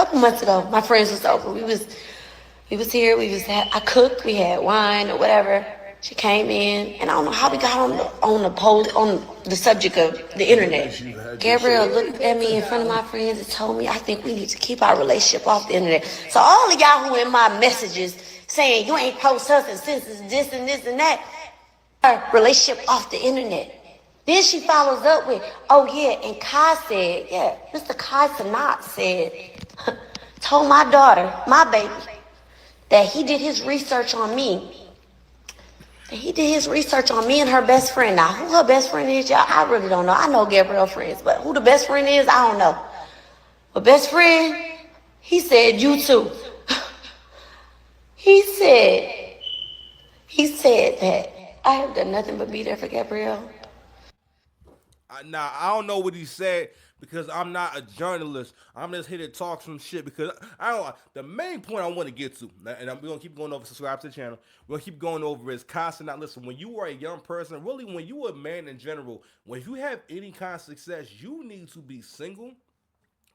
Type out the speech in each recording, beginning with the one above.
couple months ago, my friends was over. We was here. I cooked. We had wine or whatever. She came in, and I don't know how we got on the subject of the internet. Gabrielle looked at me in front of my friends and told me, "I think we need to keep our relationship off the internet." So all of y'all who in my messages saying you ain't post us and this and this and that, our relationship off the internet. Then she follows up with, "Oh yeah," and Kai said, "Yeah, Mr. Kai Sanat said, told my daughter, my baby, that he did his research on me. That he did his research on me and her best friend. Now, who her best friend is, y'all, I really don't know. I know Gabrielle friends, but who the best friend is, I don't know. But best friend, he said, you too." He said, he said that I have done nothing but be there for Gabrielle. Now I don't know what he said because I'm not a journalist. I'm just here to talk some shit because I don't. The main point I want to get to, and we're gonna keep going over. Subscribe to the channel. We're gonna keep going over is constant. Now listen, when you are a young person, really when you are a man in general, when you have any kind of success, you need to be single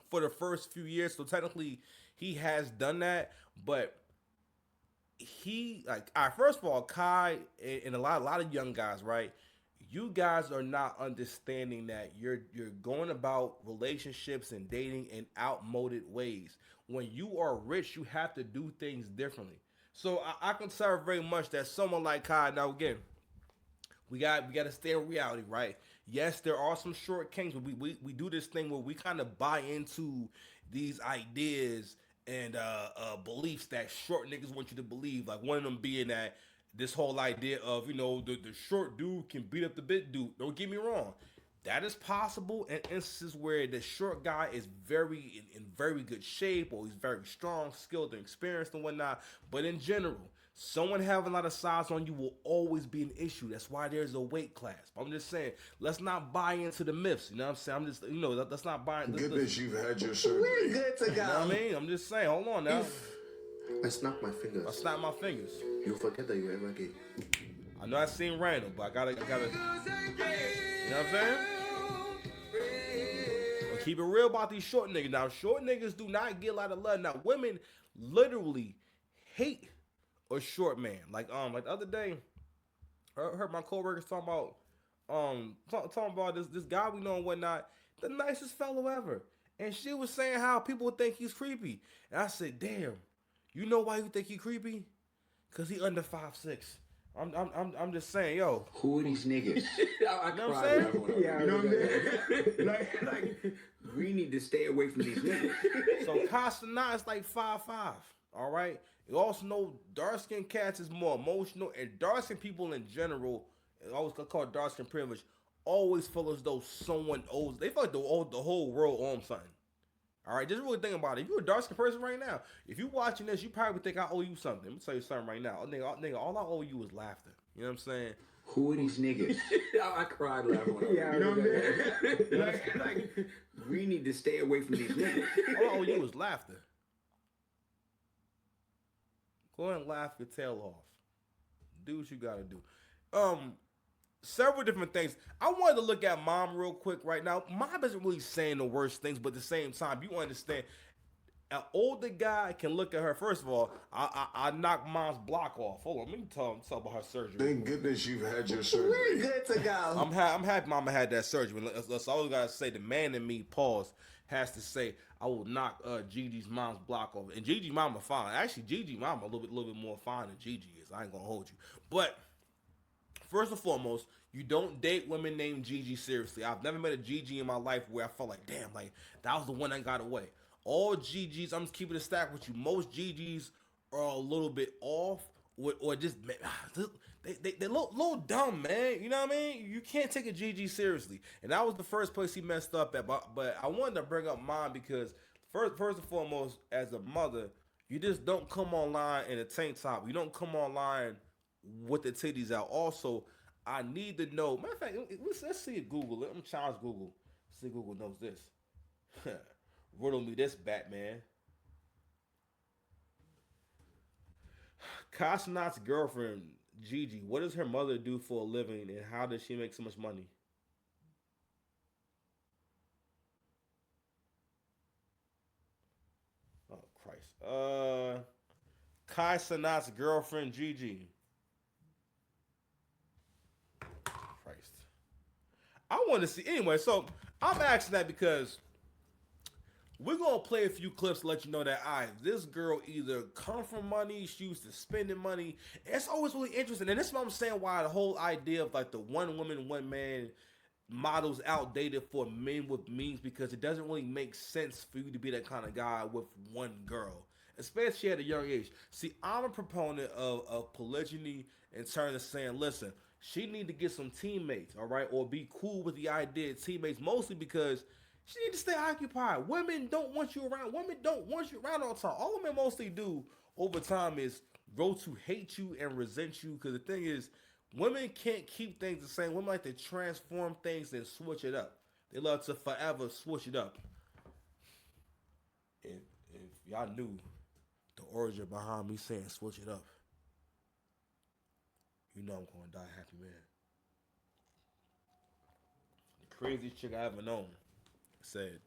for the first few years. So technically, he has done that, but he like all right, first of all, Kai and a lot of young guys, right? You guys are not understanding that you're going about relationships and dating in outmoded ways. When you are rich, you have to do things differently. So I consider very much that someone like Kai. Now again, we got to stay in reality, right? Yes, there are some short kings, but we do this thing where we kind of buy into these ideas and beliefs that short niggas want you to believe. Like one of them being that this whole idea of the short dude can beat up the big dude. Don't get me wrong. That is possible in instances where the short guy is very in very good shape or he's very strong, skilled, and experienced and whatnot. But in general, someone having a lot of size on you will always be an issue. That's why there's a weight class. But I'm just saying, let's not buy into the myths. You know what I'm saying? I'm just, let's not buy into Goodness, you've had your surgery. We're good to go. You know what I mean? I'm just saying, hold on now. I snap my fingers. I snap my fingers. You forget that you ever gay. I know I seen random, but I gotta, you know what I'm saying? But keep it real about these short niggas. Now, short niggas do not get a lot of love. Now, women literally hate a short man. Like the other day, I heard my coworkers talking about talking about this guy we know and whatnot, the nicest fellow ever. And she was saying how people would think he's creepy. And I said, damn, you know why you think he creepy? Cause he under 5'6". I'm just saying, yo. Who are these niggas? You know what I'm saying? Yeah, you know what I'm saying? like, we need to stay away from these niggas. So Castanat is like 5'5". All right. You also know dark skinned cats is more emotional, and dark skinned people in general, always called dark skin privilege, always feel as though someone owes. They feel like the whole world owes them something. All right, just really think about it. If you're a dark skinned person right now, if you're watching this, you probably think I owe you something. Let me tell you something right now. Nigga, all I owe you is laughter. You know what I'm saying? Who are these niggas? I cried laughing. Yeah, you know what I'm saying? like, we need to stay away from these niggas. All I owe you is laughter. Go ahead and laugh your tail off. Do what you gotta do. Several different things. I wanted to look at Mom real quick right now. Mom isn't really saying the worst things, but at the same time, you understand. An older guy can look at her. First of all, I knocked Mom's block off. Hold on, let me talk about her surgery. Thank goodness you've had your surgery. We're good to go. I'm happy Mama had that surgery. So I always gotta say the man in me, pause, has to say I will knock Gigi's mom's block off. And Gigi Mama fine. Actually, Gigi Mama a little bit more fine than Gigi is. I ain't gonna hold you. But first and foremost, you don't date women named Gigi seriously. I've never met a Gigi in my life where I felt like, damn, like that was the one that got away. All Gigi's, I'm just keeping it stacked with you. Most Gigi's are a little bit off, or just they look little dumb, man. You know what I mean? You can't take a Gigi seriously, and that was the first place he messed up at. But I wanted to bring up mine because first and foremost, as a mother, you just don't come online in a tank top. You don't come online with the titties out. Also, I need to know. Matter of fact, let's see if Google. Let me challenge Google. See if Google knows this. Riddle me this, Batman. Cosmonaut's girlfriend, Gigi, what does her mother do for a living and how does she make so much money? Oh Christ. Kai Sanat's girlfriend Gigi. Christ. I want to see anyway. So I'm asking that because we're gonna play a few clips to let you know that this girl either come from money, she used to spending money. It's always really interesting, and this is what I'm saying. Why the whole idea of like the one woman, one man models outdated for men with means, because it doesn't really make sense for you to be that kind of guy with one girl, especially at a young age. See, I'm a proponent of polygyny in terms of saying, listen, she need to get some teammates, all right, or be cool with the idea of teammates, mostly because she need to stay occupied. Women don't want you around. Women don't want you around all the time. All women mostly do over time is grow to hate you and resent you. Because the thing is, women can't keep things the same. Women like to transform things and switch it up. They love to forever switch it up. If, if y'all knew the origin behind me saying switch it up, you know I'm going to die a happy man. The craziest chick I ever known said,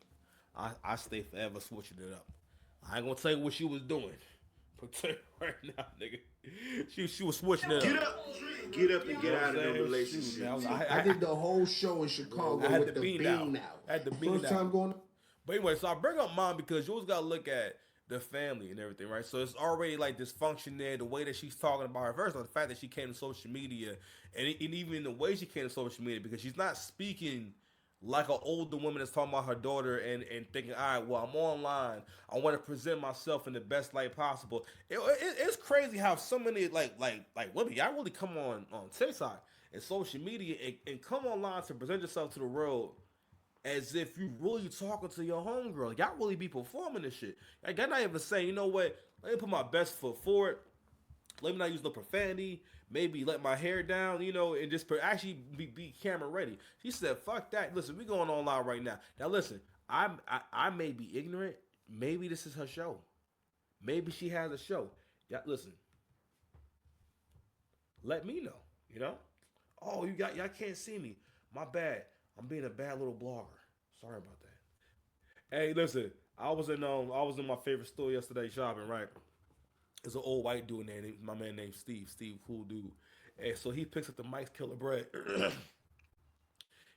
I stay forever switching it up. I ain't gonna tell you what she was doing. But tell you right now, nigga. She was switching it up. Get up and get out of the relationship. I did the whole show in Chicago I had with the bean out. out. I had the bean First out. time going. But anyway, so I bring up mom because you always gotta look at the family and everything, right? So it's already like dysfunction there. The way that she's talking about her, first, the fact that she came to social media, and even the way she came to social media, because she's not speaking like an older woman that's talking about her daughter and thinking, all right, well, I'm online. I want to present myself in the best light possible. It's crazy how so many like women, y'all really come on TikTok and social media and come online to present yourself to the world as if you really talking to your homegirl. Y'all really be performing this shit. Like, y'all not even saying, you know what? Let me put my best foot forward. Let me not use no profanity. Maybe let my hair down, and just actually be camera ready. She said, "Fuck that. Listen, we going online right now. Now listen, I may be ignorant. Maybe this is her show. Maybe she has a show. Yeah, listen. Let me know. Oh, y'all can't see me. My bad. I'm being a bad little blogger. Sorry about that. Hey, listen. I was in my favorite store yesterday shopping, right? There's an old white dude named my man named Steve. Steve, cool dude. And so he picks up the Mike's Killer Bread.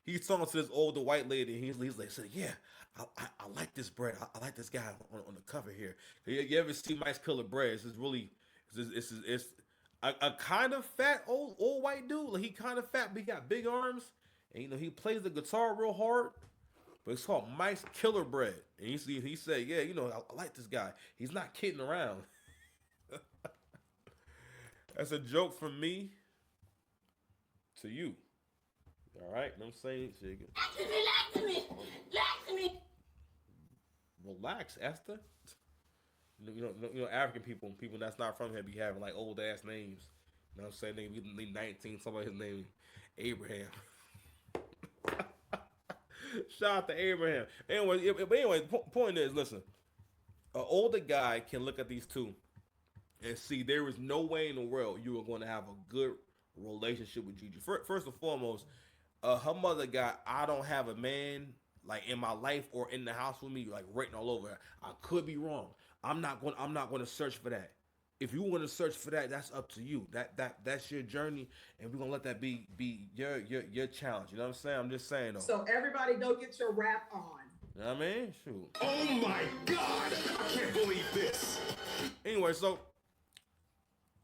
He's talking to this older white lady, and he's like, "Yeah, I like this bread. I like this guy on the cover here. You ever see Mike's Killer Bread? It's really it's a kind of fat old white dude. Like, he kind of fat, but he got big arms, and he plays the guitar real hard. But it's called Mike's Killer Bread. And he said, "Yeah, I like this guy. He's not kidding around." That's a joke from me to you. All right, you know what I'm saying? Relax, Esther. African people that's not from here be having like old ass names. You know what I'm saying? They be 19, somebody's name Abraham. Shout out to Abraham. Anyway, point is, listen, an older guy can look at these two and see there is no way in the world you are going to have a good relationship with Gigi. First and foremost, her mother got "I don't have a man like in my life or in the house with me" like written all over her. I could be wrong. I'm not going to search for that. If you want to search for that, that's up to you. That's your journey, and we're gonna let that be your challenge. You know what I'm saying? I'm just saying though. So everybody, go get your rap on. You know what I mean? Shoot. Oh my God! I can't believe this. Anyway, so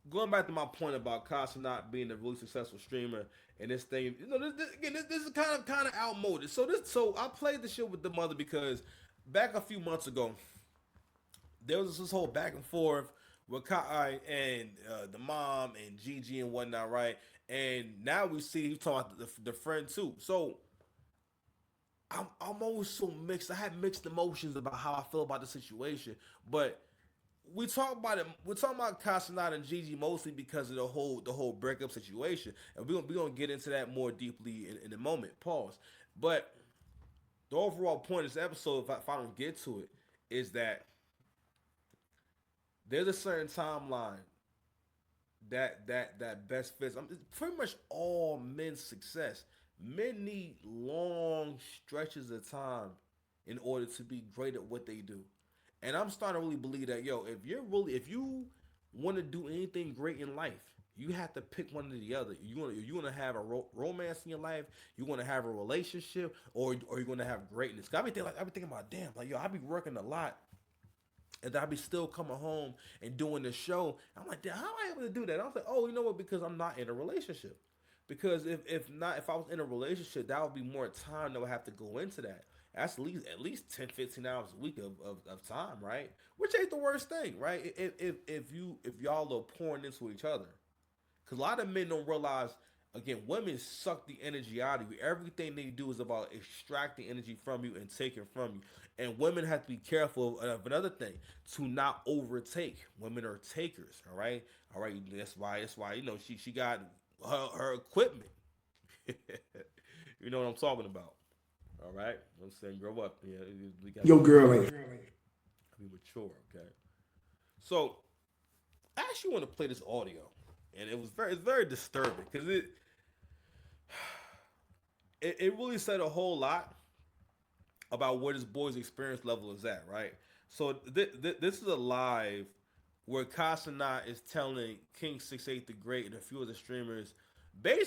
going back to my point about Casa not being a really successful streamer and this thing, this is kind of outmoded. So I played the shit with the mother because back a few months ago, there was this whole back and forth with Kai and the mom and Gigi and whatnot, right? And now we see he's talking about the friend too. So I'm always so mixed. I have mixed emotions about how I feel about the situation, but we talk about it. We're talking about Casanata and Gigi mostly because of the whole breakup situation, and we're gonna get into that more deeply in a moment. Pause. But the overall point of this episode, if I don't get to it, is that there's a certain timeline that best fits. It's pretty much all men's success. Men need long stretches of time in order to be great at what they do. And I'm starting to really believe that, yo, if you want to do anything great in life, you have to pick one or the other. You want to have a romance in your life, you want to have a relationship, or you're going to have greatness. 'Cause I be thinking about, damn, like, yo, I be working a lot, and I be still coming home and doing the show. I'm like, damn, how am I able to do that? I was like, oh, you know what? Because I'm not in a relationship. Because if I was in a relationship, that would be more time that would have to go into that. That's at least 10, 15 hours a week of time, right? Which ain't the worst thing, right? If y'all are pouring into each other. Because a lot of men don't realize, again, women suck the energy out of you. Everything they do is about extracting energy from you and taking from you. And women have to be careful of another thing, to not overtake. Women are takers, all right? All right, that's why she got her equipment. You know what I'm talking about. All right? I'm saying grow up. Yeah, we got Your girl ain't. be mature, okay? So I actually want to play this audio, and it's very disturbing because it really said a whole lot about where this boy's experience level is at, right? So this is a live where Casanat is telling King 68 the Great and a few of the streamers basically